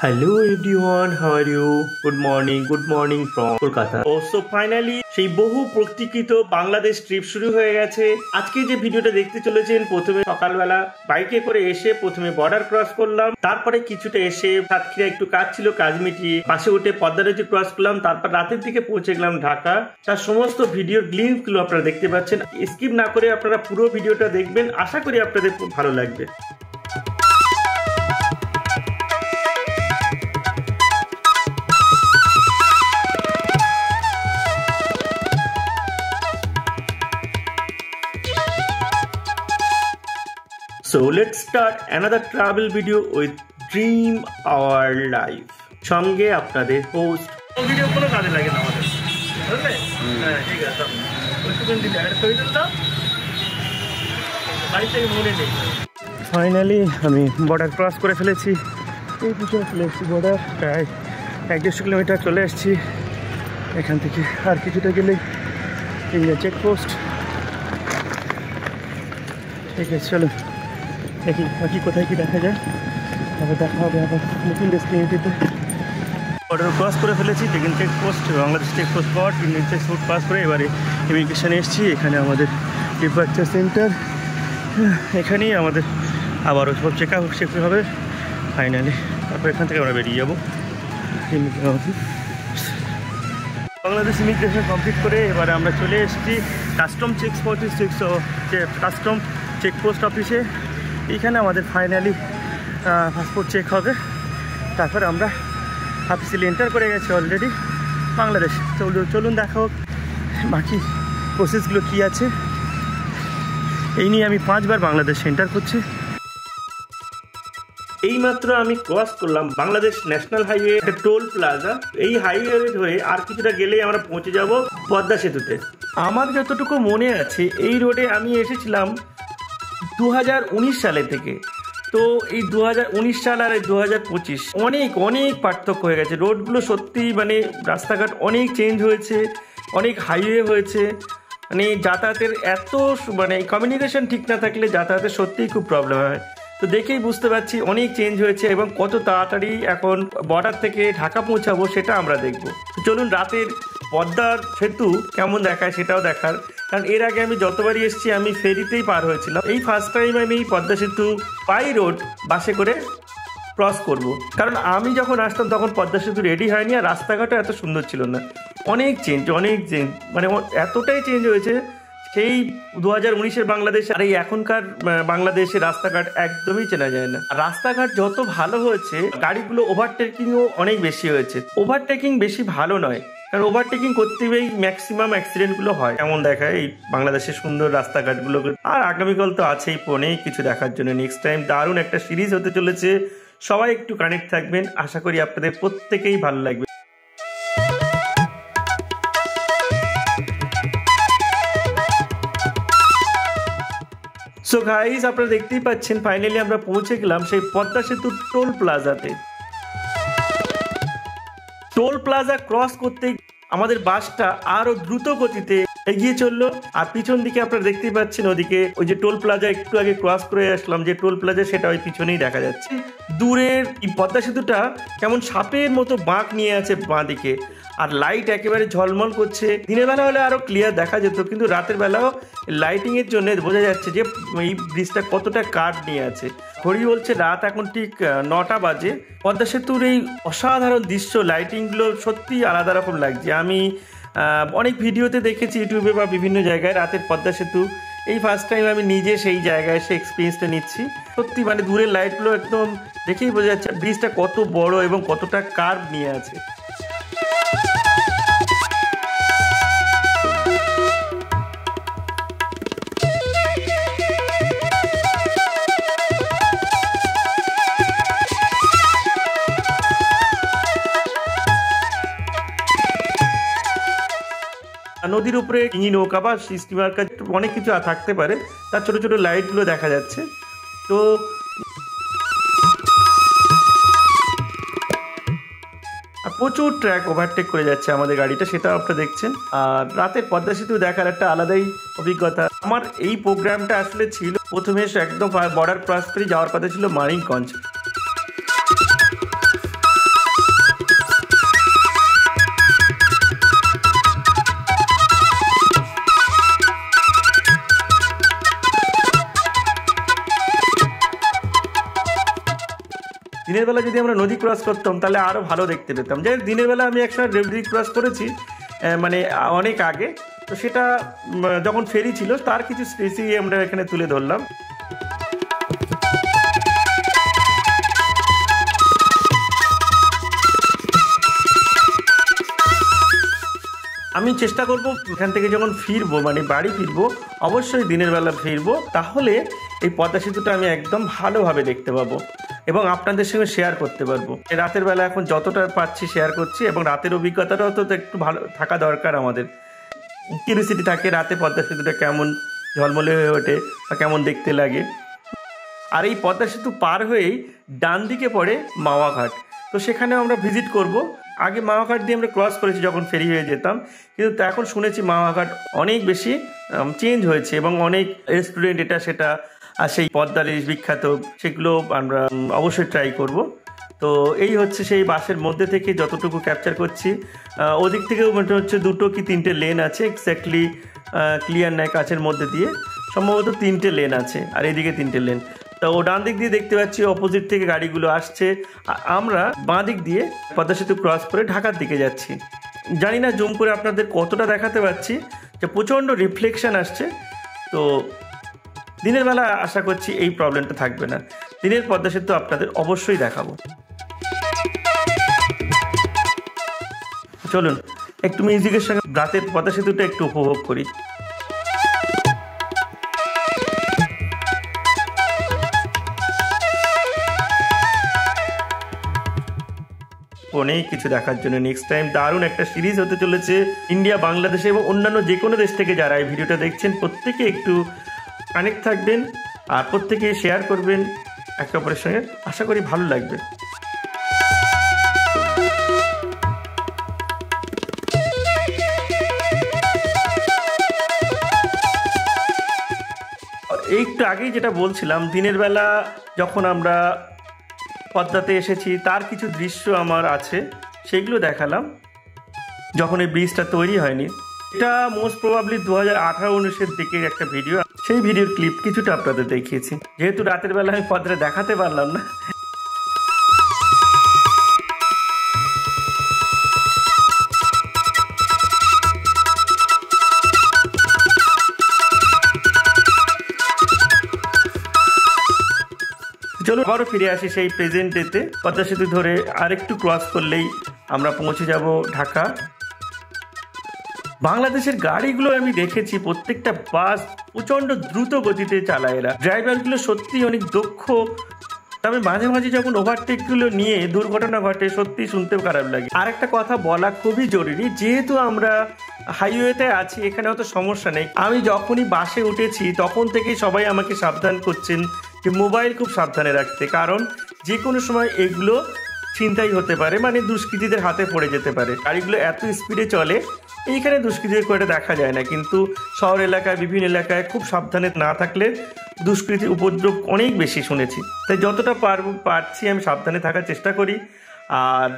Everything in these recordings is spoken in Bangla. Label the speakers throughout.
Speaker 1: Hello everyone, how are you? Good morning from Kolkata. So finally সেই বহু প্রতীক্ষিত বাংলাদেশ ট্রিপ শুরু হয়ে গেছে। আজকে যে ভিডিওটা দেখতে চলেছেন, প্রথমে সকালবেলা বাইকে করে এসে প্রথমে বর্ডার ক্রস করলাম, তারপরে কিছুটা এসে সাতক্ষীরা একটু কাজ ছিল, কাজ মিটিয়ে বাসে উঠে পদ্মা নদী ক্রস করলাম, তারপর রাতের দিকে পৌঁছে গেলাম ঢাকা। তার সমস্ত ভিডিও গ্লিম্পসগুলো আপনারা দেখতে পাচ্ছেন। স্কিপ না করে আপনারা পুরো ভিডিওটা দেখবেন, আশা করি আপনাদের খুব ভালো লাগবে। So let's start another travel video with Dream Our Life. সঙ্গে আপনাদের হোস্ট। ভিডিও কোনো কাজে লাগে না আমাদের, বুঝলে? হ্যাঁ, ঠিক আছে। ওইটুকুন দিলে অ্যাড করে দিলাম, বাড়িটাকে মনে নেই। ফাইনালি আমি বর্ডার ক্রস করে ফেলেছি। এই পিছনে চলে এসেছি বর্ডার, প্রায় 1-1.5 কিলোমিটার চলে এসেছি। এখান থেকে আর কিছুটা গেলেই ইন্ডিয়া চেকপোস্ট। ঠিক আছে, চলো দেখি বাকি কোথায় কি দেখা যায়, তারপর দেখা হবে আবার নতুন ডেস্টিনেশনটিতে। বর্ডার ক্রস করে ফেলেছি, টেকিং চেকপোস্ট, বাংলাদেশ চেকপোস্ট পর ইন্ডিয়ান চেকপোস্ট পাস করে এবারে ইমিগ্রেশনে এসেছি। এখানে আমাদের ডিপার্চার সেন্টার, এখানেই আমাদের আবারও সব চেক হবে ফাইনালি। তারপর এখান থেকে আমরা বেরিয়ে যাবো। বাংলাদেশ ইমিগ্রেশন কমপ্লিট করে এবারে আমরা চলে এসেছি কাস্টম কাস্টম চেকপোস্ট অফিসে। এইখানে আমাদের ফাইনালি পাসপোর্ট চেক হবে, তারপর আমরা অফিসিয়ালি এন্টার করে গেছি অলরেডি বাংলাদেশ। চলুন দেখা হোক বাকি প্রসেসগুলো কী আছে। এই নিয়ে আমি 5 বার বাংলাদেশ এন্টার করছি। এইমাত্র আমি ক্রস করলাম বাংলাদেশ ন্যাশনাল হাইওয়ে, একটা টোল প্লাজা। এই হাইওয়ে ধরে আর কিছুটা গেলেই আমরা পৌঁছে যাব পদ্মা সেতুতে। আমার যতটুকু মনে আছে এই রোডে আমি এসেছিলাম 2019 সালে থেকে। তো এই 2019 সাল আর 2025 অনেক পার্থক্য হয়ে গেছে। রোডগুলো সত্যি মানে রাস্তাঘাট অনেক চেঞ্জ হয়েছে, অনেক হাইওয়ে হয়েছে। মানে যাতায়াতের এত মানে কমিউনিকেশন ঠিক না থাকলে যাতায়াতের সত্যিই খুব প্রবলেম হয়। তো দেখেই বুঝতে পারছি অনেক চেঞ্জ হয়েছে এবং কত তাড়াতাড়ি এখন বর্ডার থেকে ঢাকা পৌঁছাবো সেটা আমরা দেখবো। চলুন রাতের পদ্মার সেতু কেমন দেখায় সেটাও দেখার, কারণ এর আগে আমি যতবারই এসেছি আমি ফেরিতেই পার হয়েছিলাম। এই ফার্স্ট টাইম আমি পদ্মা সেতু বাই রোড বাসে করে ক্রস করব, কারণ আমি যখন আসতাম তখন পদ্মা সেতু রেডি হয়নি আর রাস্তাঘাটও এত সুন্দর ছিল না। অনেক চেঞ্জ মানে এতটাই চেঞ্জ হয়েছে সেই 2019-এর বাংলাদেশ আর এই এখনকার বাংলাদেশের রাস্তাঘাট একদমই চেনা যায় না। রাস্তাঘাট যত ভালো হয়েছে, গাড়িগুলো ওভারটেকিংও অনেক বেশি হয়েছে। ওভারটেকিং বেশি ভালো নয়, কারণ ওভারটেকিং করতে গিয়েই ম্যাক্সিমাম অ্যাক্সিডেন্টগুলো হয়। এমন দেখায় এই বাংলাদেশের সুন্দর রাস্তাঘাটগুলো। আর আগামীকাল তো আছেই অনেক কিছু দেখার জন্য। নেক্সট টাইম দারুণ একটা সিরিজ হতে চলেছে। সবাই একটু কানেক্ট থাকবেন, আশা করি আপনাদের প্রত্যেকেই ভালো লাগবে। সো গাইস, আপনারা দেখতেই পাচ্ছেন ফাইনালি আমরা পৌঁছে গেলাম সেই পদ্মা সেতু টোল প্লাজাতে। টোল প্লাজা ক্রস করতে আমাদের বাসটা আরো দ্রুত গতিতে এগিয়ে চললো। আর পিছন দিকে আপনারা দেখতেই পাচ্ছেন ওদিকে ওই যে টোল প্লাজা একটু আগে ক্রস করে আসলাম, যে টোল প্লাজা সেটা ওই পিছনেই দেখা যাচ্ছে। দূরের এই পদ্মা সেতুটা কেমন সাপের মতো বাঁক নিয়ে আছে বাঁ দিকে, আর লাইট একেবারে ঝলমল করছে। দিনের বেলা হলে আরো ক্লিয়ার দেখা যেত, কিন্তু রাতের বেলাও লাইটিং এর জন্য বোঝা যাচ্ছে যে এই ব্রিজটা কতটা কাঠ নিয়ে আছে। ঘড়ি বলছে রাত এখন ঠিক 9টা বাজে। পদ্মা সেতুর এই অসাধারণ দৃশ্য, লাইটিংগুলো সত্যি আলাদা রকম লাগছে। আমি অনেক ভিডিওতে দেখেছি ইউটিউবে বা বিভিন্ন জায়গায় রাতের পদ্মা সেতু। এই ফার্স্ট টাইম আমি নিজে সেই জায়গায় সে এক্সপিরিয়েন্সটা নিচ্ছি। সত্যি মানে দূরের লাইটগুলো একদম দেখেই বোঝা যাচ্ছে ব্রিজটা কত বড় এবং কতটা কার্ভ নিয়ে আছে। নদীর উপরে ডিঙি নৌকা বা স্টিমার কাজ অনেক কিছু থাকতে পারে, তার ছোট ছোট লাইটগুলো দেখা যাচ্ছে। তো প্রচুর ট্র্যাক ওভারটেক করে যাচ্ছে আমাদের গাড়িটা, সেটা আপনারা দেখছেন। আর রাতের পদ্মা সেতু দেখার একটা আলাদাই অভিজ্ঞতা। আমার এই প্রোগ্রামটা আসলে ছিল প্রথমে একদম বর্ডার ক্রস করে যাওয়ার কথা ছিল মানিকগঞ্জ। দিনের বেলা যদি আমরা নদী ক্রস করতাম তাহলে আরও ভালো দেখতে পেতাম। যাই হোক, দিনের বেলা আমি একসময় নদী ক্রস করেছি, মানে অনেক আগে। তো সেটা যখন ফেরি ছিল তার কিছু স্মৃতি আমরা এখানে তুলে ধরলাম। আমি চেষ্টা করব এখান থেকে যখন ফিরবো, মানে বাড়ি ফিরবো, অবশ্যই দিনের বেলা ফিরবো, তাহলে এই পদ্মা সেতুটা আমি একদম ভালোভাবে দেখতে পাবো এবং আপনাদের সঙ্গে শেয়ার করতে পারবো। রাতের বেলা এখন যতটা পাচ্ছি শেয়ার করছি, এবং রাতের অভিজ্ঞতাটাও তো একটু ভালো থাকা দরকার আমাদের। কিউরিওসিটি থাকে রাতে পদ্মা সেতুটা কেমন ঝলমলে হয়ে ওঠে বা কেমন দেখতে লাগে। আর এই পদ্মা সেতু পার হয়েই ডান দিকে পড়ে মাওয়া ঘাট, তো সেখানেও আমরা ভিজিট করব। আগে মাওয়া ঘাট দিয়ে আমরা ক্রস করেছি যখন ফেরি হয়ে যেতাম, কিন্তু এখন শুনেছি মাওয়া ঘাট অনেক বেশি চেঞ্জ হয়েছে এবং অনেক রেস্টুরেন্ট এটা সেটা আর সেই পদ্মার বিখ্যাত, সেগুলো আমরা অবশ্যই ট্রাই করব। তো এই হচ্ছে সেই বাসের মধ্যে থেকে যতটুকু ক্যাপচার করছি। ওদিক থেকেও মনে হচ্ছে 2 কি 3টে লেন আছে, এক্স্যাক্টলি ক্লিয়ার নয় কাছের মধ্যে দিয়ে, সম্ভবত 3টে লেন আছে, আর এইদিকে 3টে লেন। তো ডান দিক দিয়ে দেখতে পাচ্ছি অপোজিট থেকে গাড়িগুলো আসছে, আমরা বাঁ দিক দিয়ে পদ্মা সেতু ক্রস করে ঢাকার দিকে যাচ্ছি। জানি না জুম করে আপনাদের কতটা দেখাতে পারছি, যে প্রচণ্ড রিফ্লেকশন আসছে। তো দিনের বেলা আশা করছি এই প্রবলেমটা থাকবে না, দিনের পদ্মা সেতু আপনাদের অবশ্যই দেখাবো। চলুন একটু মিউজিকের সঙ্গে রাতের পদ্মা সেতুটা একটু উপভোগ করি। অনেক কিছু দেখার জন্য নেক্সট টাইম দারুণ একটা সিরিজ হতে চলেছে ইন্ডিয়া, বাংলাদেশে এবং অন্যান্য যে কোনো দেশ থেকে যারা এই ভিডিওটা দেখছেন, প্রত্যেকে একটু কানেক্ট থাকবেন আর প্রত্যেকে শেয়ার করবেন একে অপরের সঙ্গে, আশা করি ভালো লাগবে। একটু আগেই যেটা বলছিলাম, দিনের বেলা যখন আমরা পদ্মাতে এসেছি তার কিছু দৃশ্য আমার আছে, সেগুলো দেখালাম যখন এই ব্রিজটা তৈরি হয়নি। এটা মোস্ট প্রবাবলি 2018-19 দিকের একটা ভিডিও, সেই ভিডিওর ক্লিপ কিছুটা আপনাদের দেখিয়েছি। যেহেতু রাতের বেলা আমি পদ্মাটা দেখাতে পারলাম না, চলো আবারও ফিরে আসি সেই প্রেজেন্ট ডেতে। পদ্মা সেতু ধরে আরেকটু ক্রস করলেই আমরা পৌঁছে যাব ঢাকা। বাংলাদেশের গাড়িগুলো আমি দেখেছি, প্রত্যেকটা বাস প্রচণ্ড দ্রুত গতিতে চালায় এরা, ড্রাইভারগুলো সত্যি অনেক দক্ষ। তবে মাঝে মাঝে যখন ওভারটেকগুলো নিয়ে দুর্ঘটনা ঘটে, সত্যি শুনতেও খারাপ লাগে। আর একটা কথা বলা খুবই জরুরি, যেহেতু আমরা হাইওয়েতে আছি, এখানে অত সমস্যা নেই। আমি যখনই বাসে উঠেছি তখন থেকেই সবাই আমাকে সাবধান করছেন যে মোবাইল খুব সাবধানে রাখতে, কারণ যে কোনো সময় এগুলো ছিনতাই হতে পারে, মানে দুষ্কৃতীদের হাতে পড়ে যেতে পারে। গাড়িগুলো এত স্পিডে চলে, এইখানে দুষ্কৃতির করে দেখা যায় না, কিন্তু শহর এলাকায় বিভিন্ন এলাকায় খুব সাবধানে না থাকলে দুষ্কৃতির উপদ্রব অনেক বেশি শুনেছি। তাই যতটা পারছি আমি সাবধানে থাকার চেষ্টা করি। আর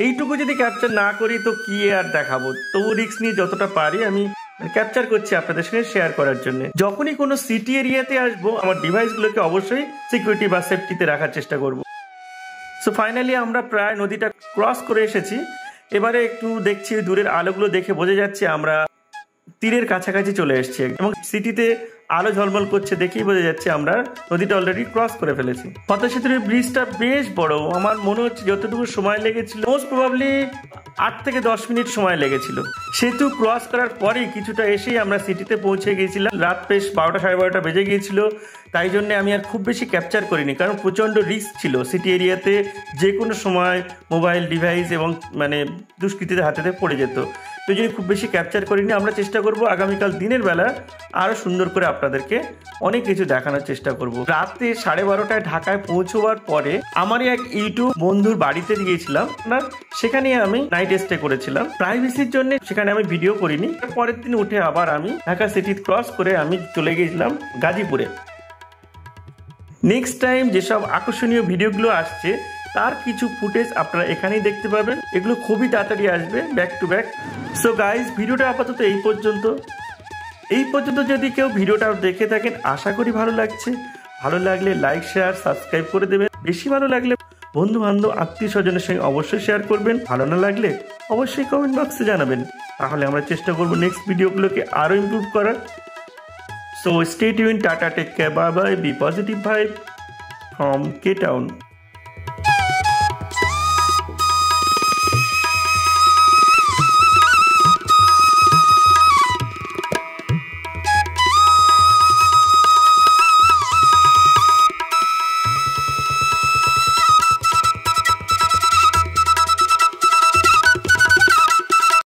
Speaker 1: এইটুকু যদি ক্যাপচার না করি তো কি আর দেখাবো, তবু রিস্ক নিয়ে যতটা পারি আমি ক্যাপচার করছি আপনাদের সঙ্গে শেয়ার করার জন্য। যখনই কোনো সিটি এরিয়াতে আসবো, আমার ডিভাইসগুলোকে অবশ্যই সিকিউরিটি বা সেফটিতে রাখার চেষ্টা করব। সো ফাইনালি আমরা প্রায় নদীটা ক্রস করে এসেছি। এবারে একটু দেখছি দূরের আলোগুলো দেখে বোঝা যাচ্ছে আমরা তীরের কাছাকাছি চলে এসেছি, এবং সিটিতে আলো ঝলমল করছে দেখেই বোঝা যাচ্ছে আমরা নদীটা অলরেডি ক্রস করে ফেলেছি। পদ্মা সেতুর ব্রিজটা বেশ বড়, আমার মনে হচ্ছে যতটুকু সময় লেগেছিল মোস্ট প্রবাবলি 8 থেকে 10 মিনিট সময় লেগেছিল। সেতু ক্রস করার পরেই কিছুটা এসেই আমরা সিটিতে পৌঁছে গিয়েছিলাম। রাত বেশ 12টা সাড়ে 12টা বেজে গিয়েছিল, তাই জন্য আমি আর খুব বেশি ক্যাপচার করিনি, কারণ প্রচণ্ড রিস্ক ছিল। সিটি এরিয়াতে যে কোনো সময় মোবাইল ডিভাইস এবং মানে দুষ্কৃতীদের হাতে পড়ে যেত, তো জন্য খুব বেশি ক্যাপচার করিনি। আমরা চেষ্টা করব আগামীকাল দিনের বেলা আরও সুন্দর করে আপনাদেরকে অনেক কিছু দেখানোর চেষ্টা করব। রাতে 12:30টায় ঢাকায় পৌঁছবার পরে আমারই এক ইউটিউব বন্ধুর বাড়িতে গিয়েছিলাম, না সেখানে আমি নাইট স্টে করেছিলাম প্রাইভেসির জন্য, সেখানে আমি ভিডিও করিনি। পরের দিন উঠে আবার আমি ঢাকা সিটি ক্রস করে আমি চলে গিয়েছিলাম গাজীপুরে। নেক্সট টাইম যেসব আকর্ষণীয় ভিডিওগুলো আসছে তার কিছু ফুটেজ আপনারা এখানেই দেখতে পাবেন, এগুলো খুবই তাড়াতাড়ি আসবে back to back. So guys, ভিডিওটা আপাতত এই পর্যন্ত যদি কেউ ভিডিওটা দেখে থাকেন আশা করি ভালো লাগছে। ভালো লাগলে লাইক শেয়ার সাবস্ক্রাইব করে দেবেন, বেশি ভালো লাগলে বন্ধু বান্ধব আত্মীয় স্বজনের সঙ্গে অবশ্যই শেয়ার করবেন। ভালো না লাগলে অবশ্যই কমেন্ট বক্সে জানাবেন, তাহলে আমরা চেষ্টা করবো নেক্সট ভিডিওগুলোকে আরও ইমপ্রুভ করার। So stay tune, tata, take care, bye bye, be positive vibe from K Town।